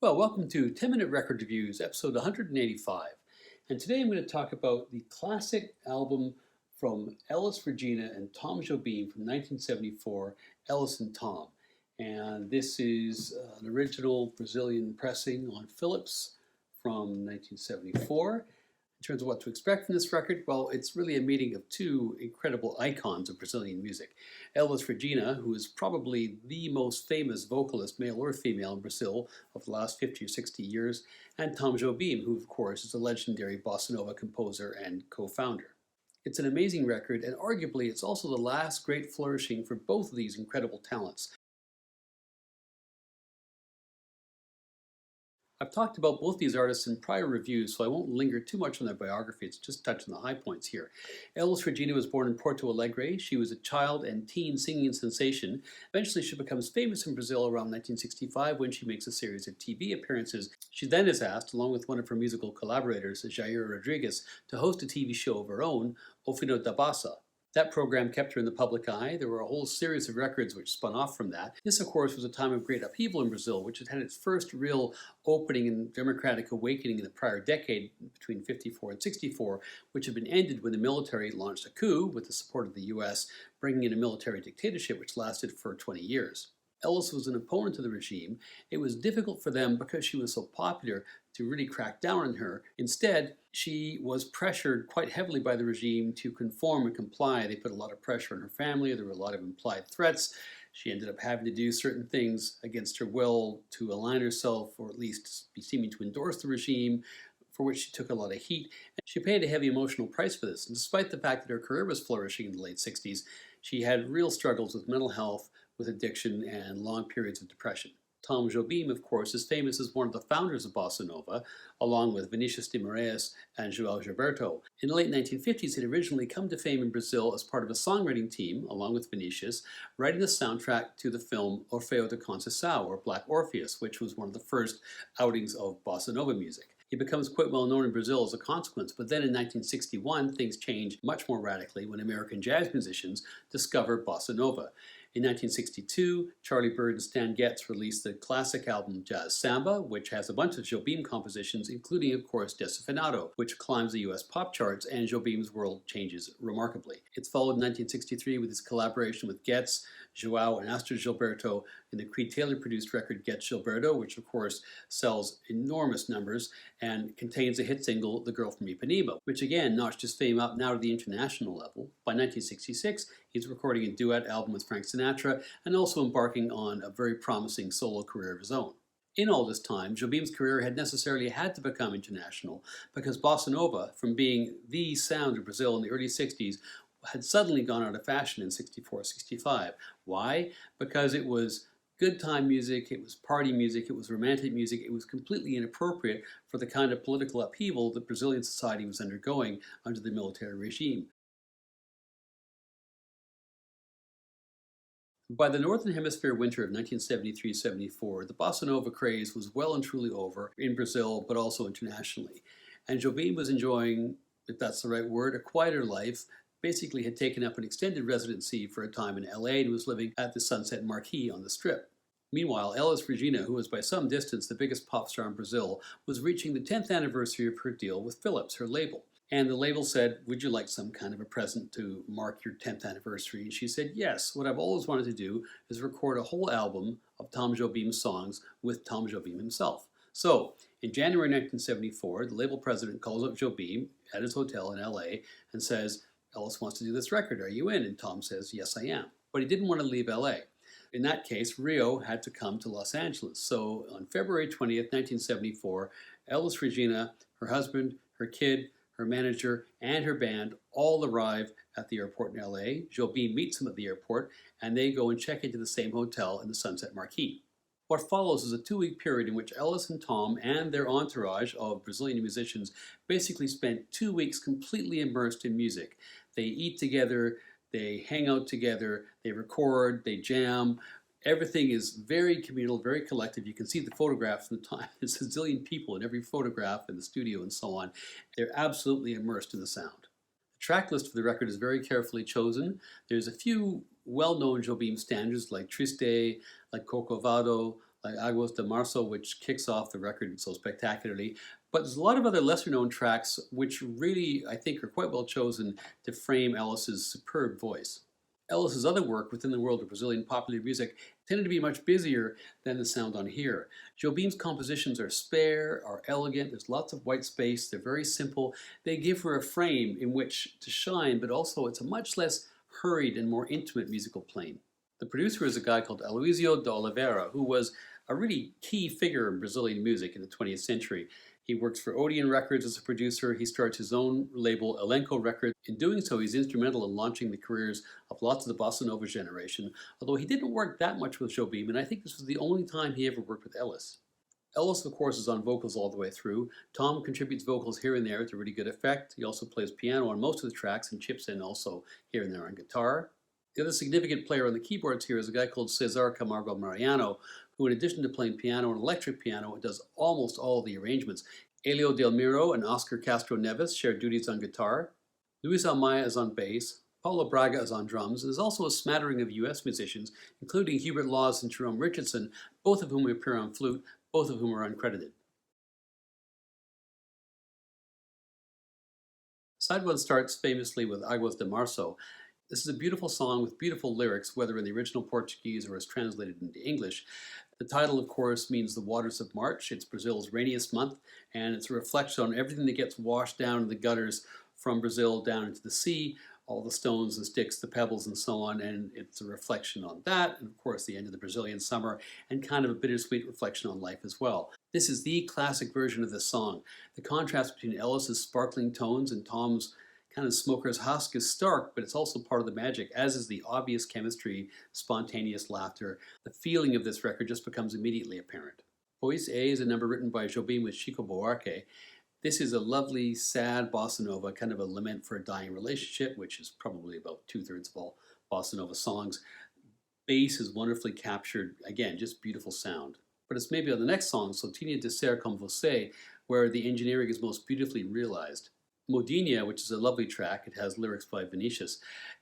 Well, welcome to 10-Minute Record Reviews, episode 185. And today I'm going to talk about the classic album from Elis Regina and Tom Jobim from 1974, Elis and Tom. And this is an original Brazilian pressing on Philips from 1974. In terms of what to expect from this record, well, it's really a meeting of two incredible icons of Brazilian music. Elis Regina, who is probably the most famous vocalist, male or female, in Brazil of the last 50 or 60 years, and Tom Jobim, who of course is a legendary bossa nova composer and co-founder. It's an amazing record, and arguably it's also the last great flourishing for both of these incredible talents. I've talked about both these artists in prior reviews, so I won't linger too much on their biographies, just touch on the high points here. Elis Regina was born in Porto Alegre. She was a child and teen singing sensation. Eventually she becomes famous in Brazil around 1965 when she makes a series of TV appearances. She then is asked, along with one of her musical collaborators, Jair Rodrigues, to host a TV show of her own, O Fino da Bossa. That program kept her in the public eye. There were a whole series of records which spun off from that. This, of course, was a time of great upheaval in Brazil, which had had its first real opening and democratic awakening in the prior decade, between 54 and 64, which had been ended when the military launched a coup with the support of the US, bringing in a military dictatorship which lasted for 20 years. Elis was an opponent of the regime. It was difficult for them, because she was so popular, to really crack down on her. Instead, she was pressured quite heavily by the regime to conform and comply. They put a lot of pressure on her family. There were a lot of implied threats. She ended up having to do certain things against her will to align herself, or at least be seeming to endorse the regime, for which she took a lot of heat. And she paid a heavy emotional price for this. And despite the fact that her career was flourishing in the late 60s, she had real struggles with mental health, with addiction, and long periods of depression. Tom Jobim, of course, is famous as one of the founders of bossa nova, along with Vinicius de Moraes and João Gilberto. In the late 1950s, he had originally come to fame in Brazil as part of a songwriting team, along with Vinicius, writing the soundtrack to the film Orfeu de Conceição, or Black Orpheus, which was one of the first outings of bossa nova music. He becomes quite well known in Brazil as a consequence, but then in 1961, things change much more radically when American jazz musicians discover bossa nova. In 1962, Charlie Bird and Stan Getz released the classic album Jazz Samba, which has a bunch of Jobim compositions, including, of course, Desafinado, which climbs the US pop charts, and Jobim's world changes remarkably. It's followed in 1963 with his collaboration with Getz, João, and Astor Gilberto in the Creed Taylor-produced record Get Gilberto, which, of course, sells enormous numbers and contains a hit single, The Girl from Ipanema, which again notched his fame up now to the international level. By 1966, he's recording a duet album with Frank Sinatra and also embarking on a very promising solo career of his own. In all this time, Jobim's career had necessarily had to become international, because bossa nova, from being the sound of Brazil in the early 60s, had suddenly gone out of fashion in 64, 65. Why? Because it was good time music, it was party music, it was romantic music, it was completely inappropriate for the kind of political upheaval that Brazilian society was undergoing under the military regime. By the Northern Hemisphere winter of 1973-74, the bossa nova craze was well and truly over in Brazil, but also internationally. And Jobim was enjoying, if that's the right word, a quieter life. Basically had taken up an extended residency for a time in LA and was living at the Sunset Marquis on the Strip. Meanwhile, Elis Regina, who was by some distance the biggest pop star in Brazil, was reaching the 10th anniversary of her deal with Philips, her label. And the label said, "Would you like some kind of a present to mark your 10th anniversary?" And she said, "Yes, what I've always wanted to do is record a whole album of Tom Jobim's songs with Tom Jobim himself." So, in January 1974, the label president calls up Jobim at his hotel in LA and says, "Elis wants to do this record. Are you in?" And Tom says, "Yes, I am." But he didn't want to leave LA. In that case, Rio had to come to Los Angeles. So on February 20th, 1974, Elis Regina, her husband, her kid, her manager, and her band all arrive at the airport in LA. Jobim meets them at the airport, and they go and check into the same hotel in the Sunset Marquis. What follows is a 2-week period in which Elis and Tom and their entourage of Brazilian musicians basically spent 2 weeks completely immersed in music. They eat together, they hang out together, they record, they jam. Everything is very communal, very collective. You can see the photographs from the time. There's a zillion people in every photograph in the studio and so on. They're absolutely immersed in the sound. The track list for the record is very carefully chosen. There's a few well-known Jobim standards like Triste, like Corcovado, like Aguas de Marzo, which kicks off the record so spectacularly. But there's a lot of other lesser known tracks which really, I think, are quite well chosen to frame Elis's superb voice. Elis's other work within the world of Brazilian popular music tended to be much busier than the sound on here. Jobim's compositions are spare, are elegant, there's lots of white space, they're very simple. They give her a frame in which to shine, but also it's a much less hurried and more intimate musical plane. The producer is a guy called Aloysio de Oliveira, who was a really key figure in Brazilian music in the 20th century. He works for Odeon Records as a producer. He starts his own label, Elenco Records. In doing so, he's instrumental in launching the careers of lots of the bossa nova generation, although he didn't work that much with Jobim, and I think this was the only time he ever worked with Elis. Elis, of course, is on vocals all the way through. Tom contributes vocals here and there to really good effect. He also plays piano on most of the tracks and chips in also here and there on guitar. The other significant player on the keyboards here is a guy called Cesar Camargo Mariano, who in addition to playing piano and electric piano, does almost all the arrangements. Elio Del Miro and Oscar Castro Neves share duties on guitar. Luis Almaya is on bass. Paulo Braga is on drums. And there's also a smattering of US musicians, including Hubert Laws and Jerome Richardson, both of whom appear on flute, both of whom are uncredited. Side one starts famously with Aguas de Marzo. This is a beautiful song with beautiful lyrics, whether in the original Portuguese or as translated into English. The title, of course, means the waters of March. It's Brazil's rainiest month, and it's a reflection on everything that gets washed down in the gutters from Brazil down into the sea, all the stones, the sticks, the pebbles, and so on, and it's a reflection on that, and of course the end of the Brazilian summer, and kind of a bittersweet reflection on life as well. This is the classic version of this song. The contrast between Elis's sparkling tones and Tom's kind of smoker's husk is stark, but it's also part of the magic, as is the obvious chemistry, spontaneous laughter. The feeling of this record just becomes immediately apparent. Pois A is a number written by Jobim with Chico Buarque. This is a lovely, sad bossa nova, kind of a lament for a dying relationship, which is probably about 2/3 of all bossa nova songs. Bass is wonderfully captured, again, just beautiful sound. But it's maybe on the next song, Soltinha de Ser Com Você, where the engineering is most beautifully realized. Modinha, which is a lovely track, it has lyrics by Vinicius,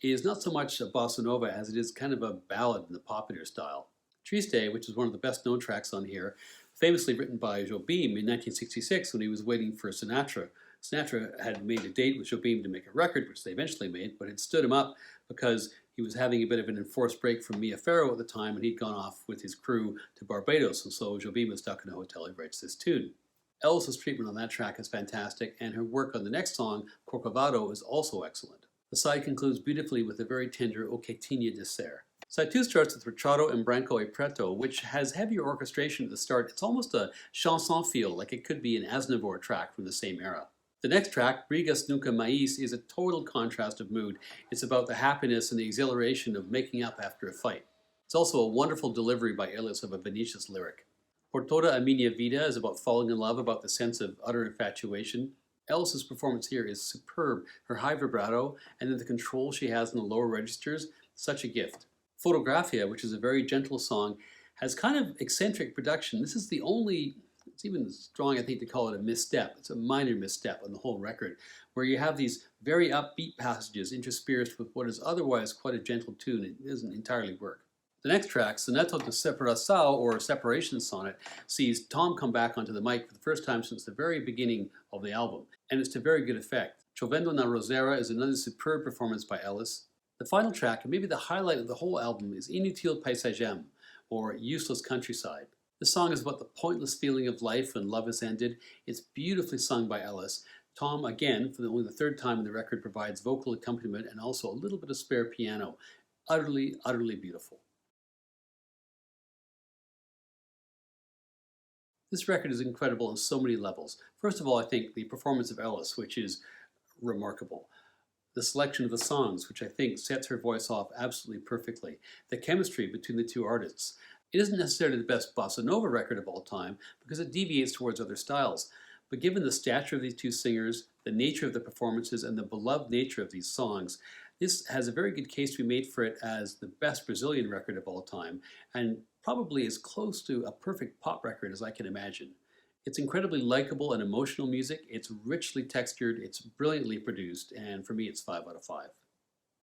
is not so much a bossa nova as it is kind of a ballad in the popular style. Triste, which is one of the best known tracks on here, famously written by Jobim in 1966 when he was waiting for Sinatra. Sinatra had made a date with Jobim to make a record, which they eventually made, but it stood him up because he was having a bit of an enforced break from Mia Farrow at the time, and he'd gone off with his crew to Barbados, and so Jobim was stuck in a hotel. He writes this tune. Elis's treatment on that track is fantastic, and her work on the next song, Corcovado, is also excellent. The side concludes beautifully with a very tender O Quietinha de Ser. Side 2 starts with Rachado and Branco e Preto, which has heavier orchestration at the start. It's almost a chanson feel, like it could be an Aznavour track from the same era. The next track, Brigas Nunca Mais, is a total contrast of mood. It's about the happiness and the exhilaration of making up after a fight. It's also a wonderful delivery by Elis of a Vinicius lyric. Por Toda a Minha Vida is about falling in love, about the sense of utter infatuation. Elis's performance here is superb. Her high vibrato and then the control she has in the lower registers, such a gift. Fotografia, which is a very gentle song, has kind of eccentric production. This is the only, it's even strong I think to call it a misstep. It's a minor misstep on the whole record, where you have these very upbeat passages interspersed with what is otherwise quite a gentle tune. It doesn't entirely work. The next track, Soneto de Separação, or Separation Sonnet, sees Tom come back onto the mic for the first time since the very beginning of the album, and it's to very good effect. Chovendo na Roseira is another superb performance by Elis. The final track, and maybe the highlight of the whole album, is Inutil Paisagem, or Useless Countryside. This song is about the pointless feeling of life when love has ended. It's beautifully sung by Elis. Tom, again, for only the third time in the record, provides vocal accompaniment and also a little bit of spare piano. Utterly, utterly beautiful. This record is incredible on so many levels. First of all, I think the performance of Elis, which is remarkable. The selection of the songs, which I think sets her voice off absolutely perfectly. The chemistry between the two artists. It isn't necessarily the best bossa nova record of all time because it deviates towards other styles. But given the stature of these two singers, the nature of the performances, and the beloved nature of these songs, this has a very good case to be made for it as the best Brazilian record of all time, and probably as close to a perfect pop record as I can imagine. It's incredibly likable and emotional music, it's richly textured, it's brilliantly produced, and for me it's 5 out of 5.